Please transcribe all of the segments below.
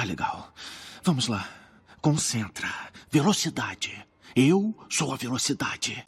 Tá legal. Vamos lá. Concentra. Velocidade. Eu sou a velocidade.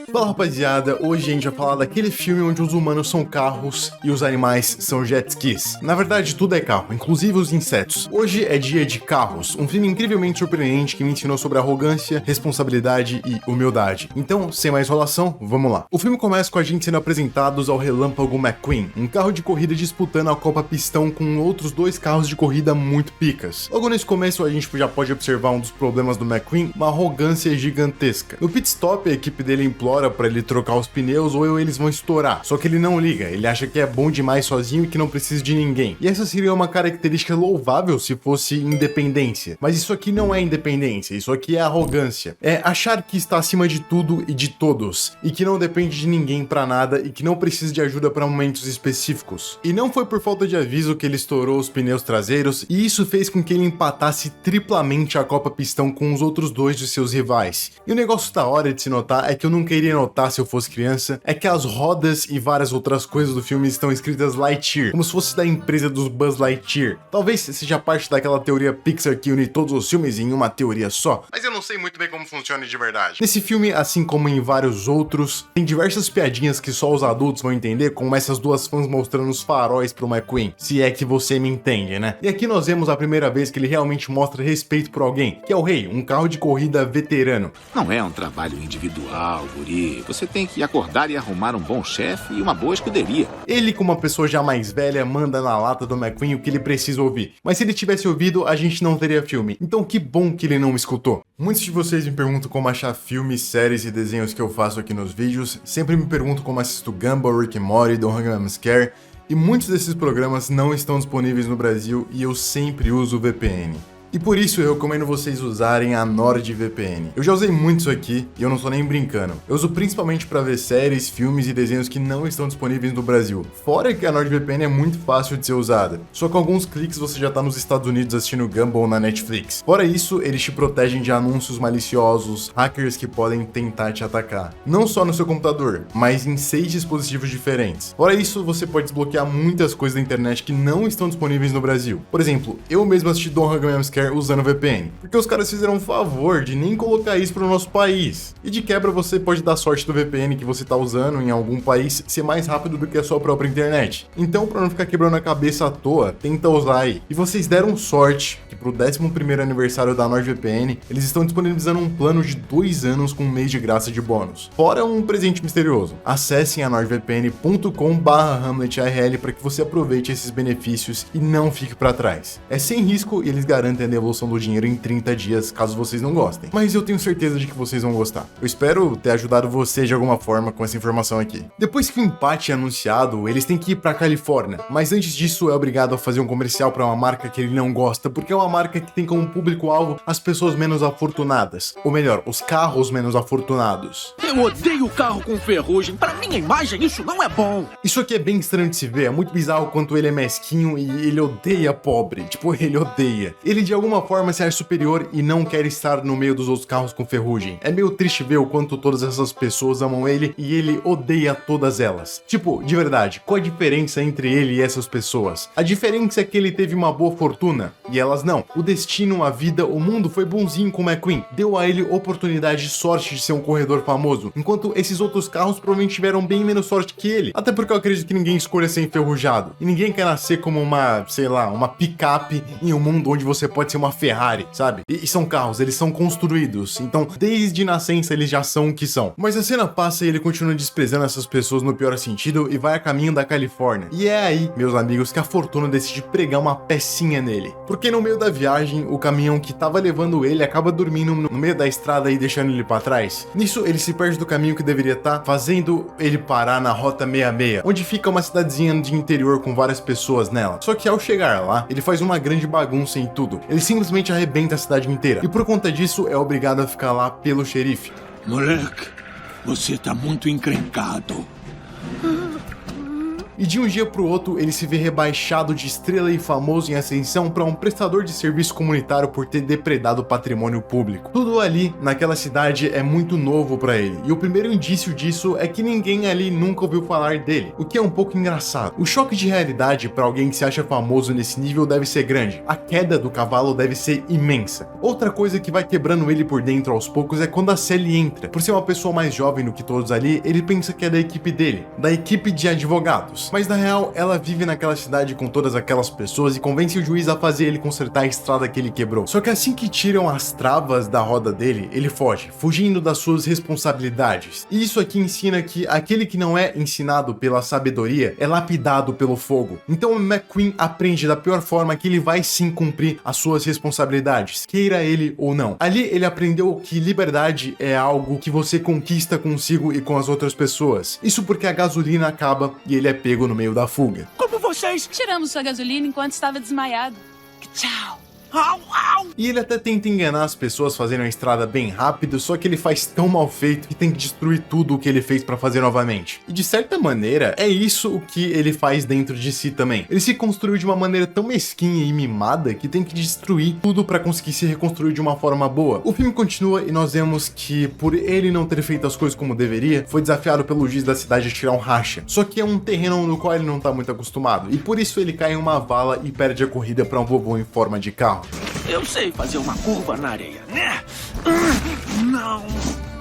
Fala rapaziada, hoje a gente vai falar daquele filme onde os humanos são carros e os animais são jet skis. Na verdade tudo é carro, inclusive os insetos. Hoje é dia de Carros, um filme incrivelmente surpreendente que me ensinou sobre arrogância, responsabilidade e humildade. Então, sem mais enrolação, vamos lá. O filme começa com a gente sendo apresentados ao Relâmpago McQueen, um carro de corrida disputando a Copa Pistão com outros dois carros de corrida muito picas. Logo nesse começo a gente já pode observar um dos problemas do McQueen, uma arrogância gigantesca. No pit stop a equipe dele implora pra ele trocar os pneus ou eles vão estourar. Só que ele não liga, ele acha que é bom demais sozinho e que não precisa de ninguém. E essa seria uma característica louvável se fosse independência. Mas isso aqui não é independência, isso aqui é arrogância. É achar que está acima de tudo e de todos, e que não depende de ninguém pra nada e que não precisa de ajuda pra momentos específicos. E não foi por falta de aviso que ele estourou os pneus traseiros, e isso fez com que ele empatasse triplamente a Copa Pistão com os outros dois de seus rivais. E o negócio da hora de se notar é que eu não queria notar se eu fosse criança, é que as rodas e várias outras coisas do filme estão escritas Lightyear, como se fosse da empresa dos Buzz Lightyear. Talvez seja parte daquela teoria Pixar que une todos os filmes em uma teoria só, mas eu não sei muito bem como funciona de verdade. Nesse filme, assim como em vários outros, tem diversas piadinhas que só os adultos vão entender, como essas duas fãs mostrando os faróis pro McQueen, se é que você me entende, né? E aqui nós vemos a primeira vez que ele realmente mostra respeito por alguém, que é o Rei, um carro de corrida veterano. Não é um trabalho individual, guri. Você tem que acordar e arrumar um bom chefe e uma boa escuderia. Ele, como uma pessoa já mais velha, manda na lata do McQueen o que ele precisa ouvir. Mas se ele tivesse ouvido, a gente não teria filme. Então que bom que ele não me escutou. Muitos de vocês me perguntam como achar filmes, séries e desenhos que eu faço aqui nos vídeos. Sempre me perguntam como assisto Gumball, Rick and Morty, Don't Hang Around Scare. E muitos desses programas não estão disponíveis no Brasil e eu sempre uso VPN. E por isso eu recomendo vocês usarem a NordVPN. Eu já usei muito isso aqui e eu não tô nem brincando. Eu uso principalmente para ver séries, filmes e desenhos que não estão disponíveis no Brasil. Fora que a NordVPN é muito fácil de ser usada. Só com alguns cliques você já tá nos Estados Unidos assistindo Gumball na Netflix. Fora isso, eles te protegem de anúncios maliciosos, hackers que podem tentar te atacar. Não só no seu computador, mas em 6 dispositivos diferentes. Fora isso, você pode desbloquear muitas coisas da internet que não estão disponíveis no Brasil. Por exemplo, eu mesmo assisti Don't Hang Around Scare usando VPN, porque os caras fizeram um favor de nem colocar isso pro nosso país. E de quebra você pode dar sorte do VPN que você tá usando em algum país ser mais rápido do que a sua própria internet. Então, pra não ficar quebrando a cabeça à toa, tenta usar aí. E vocês deram sorte que pro 11º aniversário da NordVPN, eles estão disponibilizando um plano de 2 anos com 1 mês de graça de bônus. Fora um presente misterioso. Acessem a nordvpn.com/HamletRL para que você aproveite esses benefícios e não fique pra trás. É sem risco e eles garantem a devolução do dinheiro em 30 dias, caso vocês não gostem. Mas eu tenho certeza de que vocês vão gostar. Eu espero ter ajudado você de alguma forma com essa informação aqui. Depois que o empate é anunciado, eles têm que ir pra Califórnia. Mas antes disso, é obrigado a fazer um comercial pra uma marca que ele não gosta, porque é uma marca que tem como público-alvo as pessoas menos afortunadas. Ou melhor, os carros menos afortunados. Eu odeio carro com ferrugem. Pra minha imagem, isso não é bom. Isso aqui é bem estranho de se ver. É muito bizarro quanto ele é mesquinho e ele odeia pobre. Tipo, ele odeia. Ele de alguma forma se acha superior e não quer estar no meio dos outros carros com ferrugem. É meio triste ver o quanto todas essas pessoas amam ele e ele odeia todas elas. Tipo, de verdade, qual a diferença entre ele e essas pessoas? A diferença é que ele teve uma boa fortuna e elas não. O destino, a vida, o mundo foi bonzinho com o McQueen. Deu a ele oportunidade e sorte de ser um corredor famoso, enquanto esses outros carros provavelmente tiveram bem menos sorte que ele. Até porque eu acredito que ninguém escolha ser enferrujado. E ninguém quer nascer como uma, sei lá, uma picape em um mundo onde você pode ser uma Ferrari, sabe? E são carros, eles são construídos, então desde nascença eles já são o que são. Mas a cena passa e ele continua desprezando essas pessoas no pior sentido e vai a caminho da Califórnia. E é aí, meus amigos, que a fortuna decide pregar uma pecinha nele. Porque no meio da viagem, o caminhão que tava levando ele acaba dormindo no meio da estrada e deixando ele pra trás. Nisso, ele se perde do caminho que deveria estar, fazendo ele parar na Rota 66, onde fica uma cidadezinha de interior com várias pessoas nela. Só que ao chegar lá, ele faz uma grande bagunça em tudo. Ele simplesmente arrebenta a cidade inteira. E por conta disso, é obrigado a ficar lá pelo xerife. Moleque, você tá muito encrencado. E de um dia pro outro, ele se vê rebaixado de estrela e famoso em ascensão para um prestador de serviço comunitário por ter depredado o patrimônio público. Tudo ali, naquela cidade, é muito novo para ele, e o primeiro indício disso é que ninguém ali nunca ouviu falar dele, o que é um pouco engraçado. O choque de realidade para alguém que se acha famoso nesse nível deve ser grande, a queda do cavalo deve ser imensa. Outra coisa que vai quebrando ele por dentro aos poucos é quando a Sally entra. Por ser uma pessoa mais jovem do que todos ali, ele pensa que é da equipe dele, da equipe de advogados. Mas na real, ela vive naquela cidade com todas aquelas pessoas e convence o juiz a fazer ele consertar a estrada que ele quebrou. Só que assim que tiram as travas da roda dele, ele foge, fugindo das suas responsabilidades. E isso aqui ensina que aquele que não é ensinado pela sabedoria é lapidado pelo fogo. Então o McQueen aprende da pior forma que ele vai sim cumprir as suas responsabilidades, queira ele ou não. Ali ele aprendeu que liberdade é algo que você conquista consigo e com as outras pessoas. Isso porque a gasolina acaba e ele é pego no meio da fuga. Como vocês? Tiramos sua gasolina enquanto estava desmaiado. Tchau. Au, au! E ele até tenta enganar as pessoas fazendo a estrada bem rápido, só que ele faz tão mal feito que tem que destruir tudo o que ele fez pra fazer novamente. E de certa maneira, é isso o que ele faz dentro de si também. Ele se construiu de uma maneira tão mesquinha e mimada que tem que destruir tudo pra conseguir se reconstruir de uma forma boa. O filme continua e nós vemos que, por ele não ter feito as coisas como deveria, foi desafiado pelo juiz da cidade a tirar um racha. Só que é um terreno no qual ele não tá muito acostumado, e por isso ele cai em uma vala e perde a corrida pra um vovô em forma de carro. Eu sei fazer uma curva na areia, né? Não!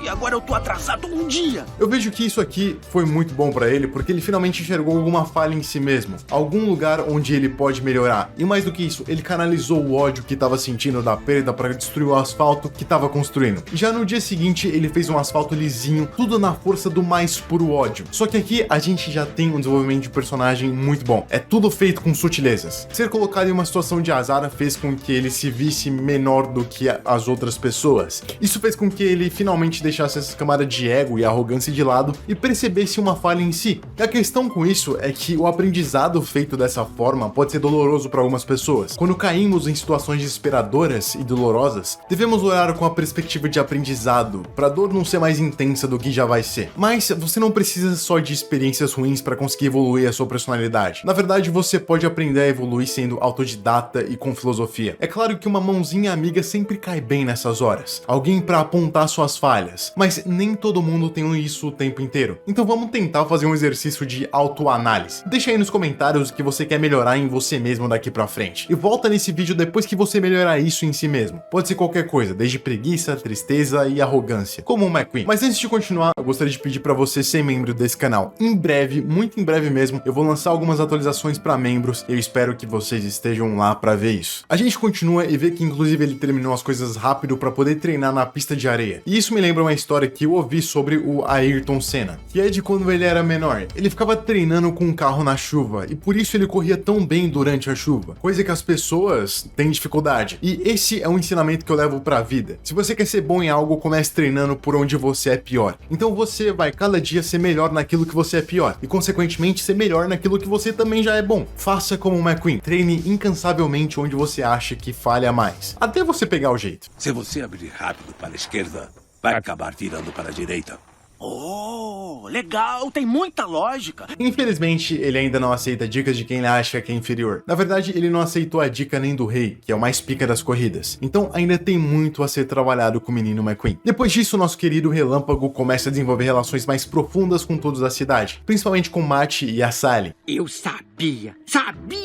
E agora eu tô atrasado um dia! Eu vejo que isso aqui foi muito bom pra ele porque ele finalmente enxergou alguma falha em si mesmo, algum lugar onde ele pode melhorar. E mais do que isso, ele canalizou o ódio que tava sentindo da perda pra destruir o asfalto que tava construindo. E já no dia seguinte, ele fez um asfalto lisinho, tudo na força do mais puro ódio. Só que aqui a gente já tem um desenvolvimento de personagem muito bom. É tudo feito com sutilezas. Ser colocado em uma situação de azar fez com que ele se visse menor do que as outras pessoas. Isso fez com que ele finalmente deixasse essa camada de ego e arrogância de lado e percebesse uma falha em si. E a questão com isso é que o aprendizado feito dessa forma pode ser doloroso para algumas pessoas. Quando caímos em situações desesperadoras e dolorosas, devemos olhar com a perspectiva de aprendizado, para a dor não ser mais intensa do que já vai ser. Mas você não precisa só de experiências ruins para conseguir evoluir a sua personalidade. Na verdade, você pode aprender a evoluir sendo autodidata e com filosofia. É claro que uma mãozinha amiga sempre cai bem nessas horas. Alguém para apontar suas falhas. Mas nem todo mundo tem isso o tempo inteiro. Então vamos tentar fazer um exercício de autoanálise. Deixa aí nos comentários o que você quer melhorar em você mesmo daqui pra frente. E volta nesse vídeo depois que você melhorar isso em si mesmo. Pode ser qualquer coisa, desde preguiça, tristeza e arrogância, como o McQueen. Mas antes de continuar, eu gostaria de pedir pra você ser membro desse canal. Em breve, muito em breve mesmo, eu vou lançar algumas atualizações pra membros e eu espero que vocês estejam lá pra ver isso. A gente continua e vê que inclusive ele terminou as coisas rápido pra poder treinar na pista de areia. E isso me lembra uma história que eu ouvi sobre o Ayrton Senna, que é de quando ele era menor. Ele ficava treinando com um carro na chuva e por isso ele corria tão bem durante a chuva, coisa que as pessoas têm dificuldade. E esse é um ensinamento que eu levo pra vida. Se você quer ser bom em algo, comece treinando por onde você é pior. Então você vai cada dia ser melhor naquilo que você é pior e consequentemente ser melhor naquilo que você também já é bom. Faça como o McQueen, treine incansavelmente onde você acha que falha mais, até você pegar o jeito. Se você abrir rápido para a esquerda, vai acabar virando para a direita. Oh, legal, tem muita lógica. Infelizmente, ele ainda não aceita dicas de quem ele acha que é inferior. Na verdade, ele não aceitou a dica nem do rei, que é o mais pica das corridas. Então ainda tem muito a ser trabalhado com o menino McQueen. Depois disso, nosso querido Relâmpago começa a desenvolver relações mais profundas com todos da cidade, principalmente com Matt e a Sally. Eu sabia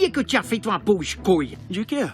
que eu tinha feito uma boa escolha. De quê?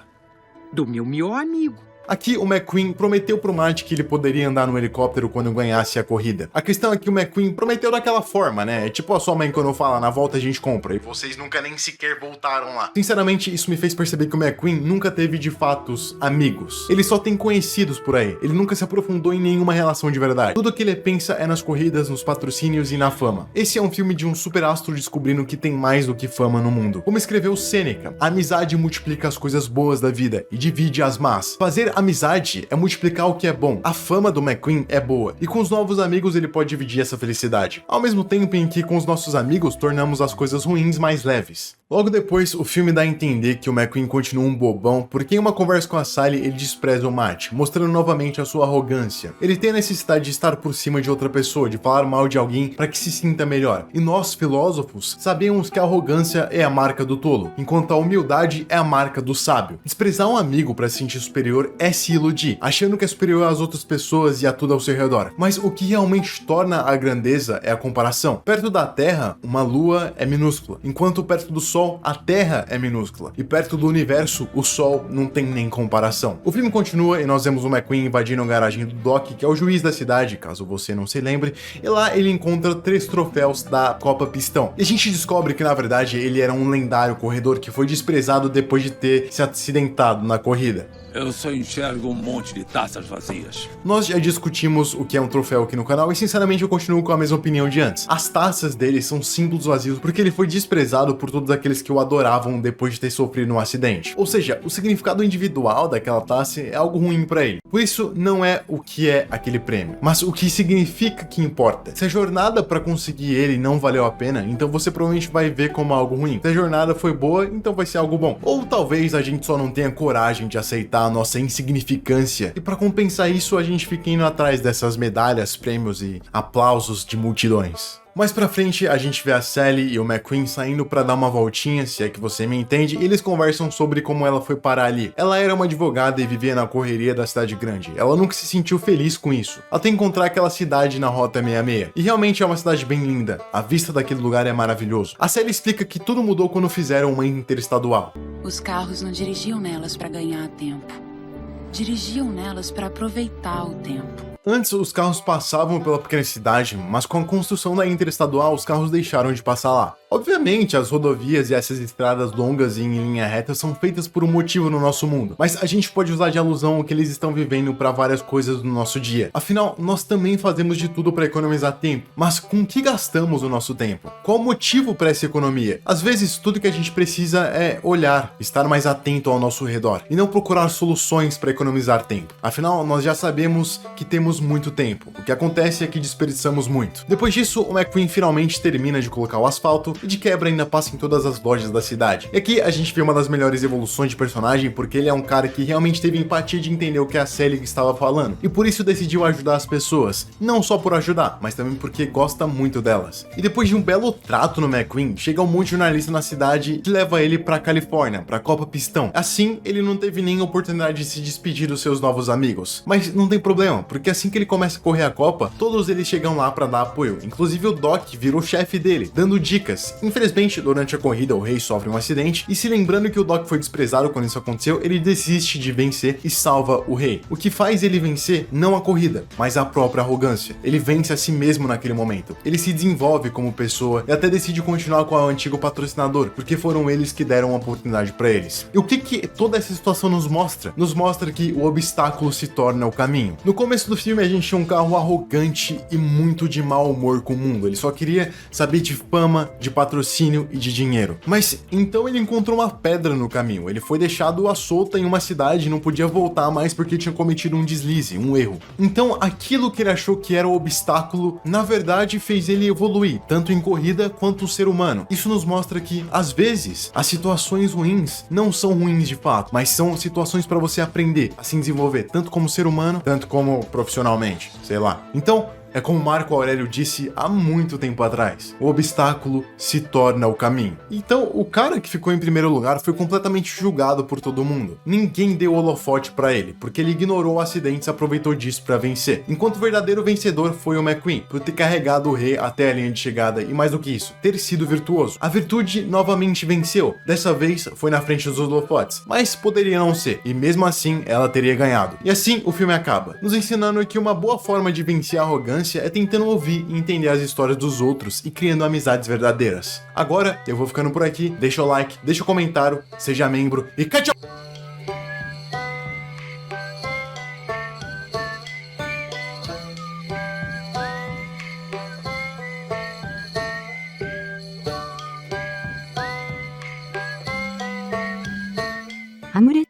Do meu melhor amigo. Aqui o McQueen prometeu pro Matt que ele poderia andar no helicóptero quando ganhasse a corrida. A questão é que o McQueen prometeu daquela forma, né? É tipo a sua mãe quando fala, na volta a gente compra, e vocês nunca nem sequer voltaram lá. Sinceramente, isso me fez perceber que o McQueen nunca teve de fatos amigos. Ele só tem conhecidos por aí. Ele nunca se aprofundou em nenhuma relação de verdade. Tudo que ele pensa é nas corridas, nos patrocínios e na fama. Esse é um filme de um superastro descobrindo que tem mais do que fama no mundo. Como escreveu Sêneca, a amizade multiplica as coisas boas da vida e divide as más. Fazer amizade é multiplicar o que é bom. A fama do McQueen é boa, e com os novos amigos ele pode dividir essa felicidade, ao mesmo tempo em que com os nossos amigos tornamos as coisas ruins mais leves. Logo depois, o filme dá a entender que o McQueen continua um bobão porque em uma conversa com a Sally ele despreza o Matt, mostrando novamente a sua arrogância. Ele tem a necessidade de estar por cima de outra pessoa, de falar mal de alguém para que se sinta melhor. E nós, filósofos, sabemos que a arrogância é a marca do tolo, enquanto a humildade é a marca do sábio. Desprezar um amigo para se sentir superior é se iludir, achando que é superior às outras pessoas e a tudo ao seu redor. Mas o que realmente torna a grandeza é a comparação. Perto da Terra, uma lua é minúscula, enquanto perto do Sol, a Terra é minúscula, e perto do universo, o Sol não tem nem comparação. O filme continua e nós vemos o McQueen invadindo a garagem do Doc, que é o juiz da cidade, caso você não se lembre, e lá ele encontra 3 troféus da Copa Pistão. E a gente descobre que na verdade ele era um lendário corredor que foi desprezado depois de ter se acidentado na corrida. Eu só enxergo um monte de taças vazias. Nós já discutimos o que é um troféu aqui no canal e sinceramente eu continuo com a mesma opinião de antes. As taças dele são símbolos vazios porque ele foi desprezado por todos aqueles que o adoravam depois de ter sofrido um acidente. Ou seja, o significado individual daquela taça é algo ruim pra ele. Por isso, não é o que é aquele prêmio, mas o que significa que importa. Se a jornada pra conseguir ele não valeu a pena, então você provavelmente vai ver como algo ruim. Se a jornada foi boa, então vai ser algo bom. Ou talvez a gente só não tenha coragem de aceitar a nossa insignificância, e para compensar isso a gente fica indo atrás dessas medalhas, prêmios e aplausos de multidões. Mais pra frente, a gente vê a Sally e o McQueen saindo pra dar uma voltinha, se é que você me entende, e eles conversam sobre como ela foi parar ali. Ela era uma advogada e vivia na correria da cidade grande. Ela nunca se sentiu feliz com isso, até encontrar aquela cidade na Rota 66. E realmente é uma cidade bem linda. A vista daquele lugar é maravilhoso. A Sally explica que tudo mudou quando fizeram uma interestadual. Os carros não dirigiam nelas para ganhar tempo. Dirigiam nelas para aproveitar o tempo. Antes, os carros passavam pela pequena cidade, mas com a construção da interestadual, os carros deixaram de passar lá. Obviamente, as rodovias e essas estradas longas e em linha reta são feitas por um motivo no nosso mundo, mas a gente pode usar de alusão o que eles estão vivendo para várias coisas no nosso dia. Afinal, nós também fazemos de tudo para economizar tempo, mas com que gastamos o nosso tempo? Qual o motivo para essa economia? Às vezes, tudo que a gente precisa é olhar, estar mais atento ao nosso redor, e não procurar soluções para economizar tempo. Afinal, nós já sabemos que temos muito tempo. O que acontece é que desperdiçamos muito. Depois disso, o McQueen finalmente termina de colocar o asfalto e de quebra ainda passa em todas as lojas da cidade. E aqui a gente vê uma das melhores evoluções de personagem porque ele é um cara que realmente teve empatia de entender o que a Sally estava falando e por isso decidiu ajudar as pessoas. Não só por ajudar, mas também porque gosta muito delas. E depois de um belo trato no McQueen, chega um monte de jornalista na cidade que leva ele pra Califórnia, pra Copa Pistão. Assim, ele não teve nem oportunidade de se despedir dos seus novos amigos. Mas não tem problema, porque assim que ele começa a correr a Copa, todos eles chegam lá pra dar apoio. Inclusive o Doc virou chefe dele, dando dicas. Infelizmente, durante a corrida, o rei sofre um acidente e se lembrando que o Doc foi desprezado quando isso aconteceu, ele desiste de vencer e salva o rei. O que faz ele vencer não a corrida, mas a própria arrogância. Ele vence a si mesmo naquele momento. Ele se desenvolve como pessoa e até decide continuar com o antigo patrocinador, porque foram eles que deram a oportunidade pra eles. E o que toda essa situação nos mostra? Nos mostra que o obstáculo se torna o caminho. No começo do filme, a gente tinha um carro arrogante e muito de mau humor com o mundo. Ele só queria saber de fama, de patrocínio e de dinheiro. Mas então ele encontrou uma pedra no caminho. Ele foi deixado à solta em uma cidade e não podia voltar mais porque tinha cometido um deslize, um erro. Então aquilo que ele achou que era o obstáculo, na verdade fez ele evoluir, tanto em corrida quanto o ser humano. Isso nos mostra que, às vezes, as situações ruins não são ruins de fato, mas são situações para você aprender a se desenvolver, tanto como ser humano, tanto como profissionalmente, sei lá. Então, é como Marco Aurélio disse há muito tempo atrás, o obstáculo se torna o caminho. Então, o cara que ficou em primeiro lugar foi completamente julgado por todo mundo. Ninguém deu holofote pra ele, porque ele ignorou o acidente e se aproveitou disso pra vencer. Enquanto o verdadeiro vencedor foi o McQueen, por ter carregado o rei até a linha de chegada e mais do que isso, ter sido virtuoso. A virtude novamente venceu, dessa vez foi na frente dos holofotes, mas poderia não ser, e mesmo assim ela teria ganhado. E assim o filme acaba, nos ensinando que uma boa forma de vencer a arrogância é tentando ouvir e entender as histórias dos outros e criando amizades verdadeiras. Agora, eu vou ficando por aqui, deixa o like, deixa o comentário, seja membro e tchau! 아무래도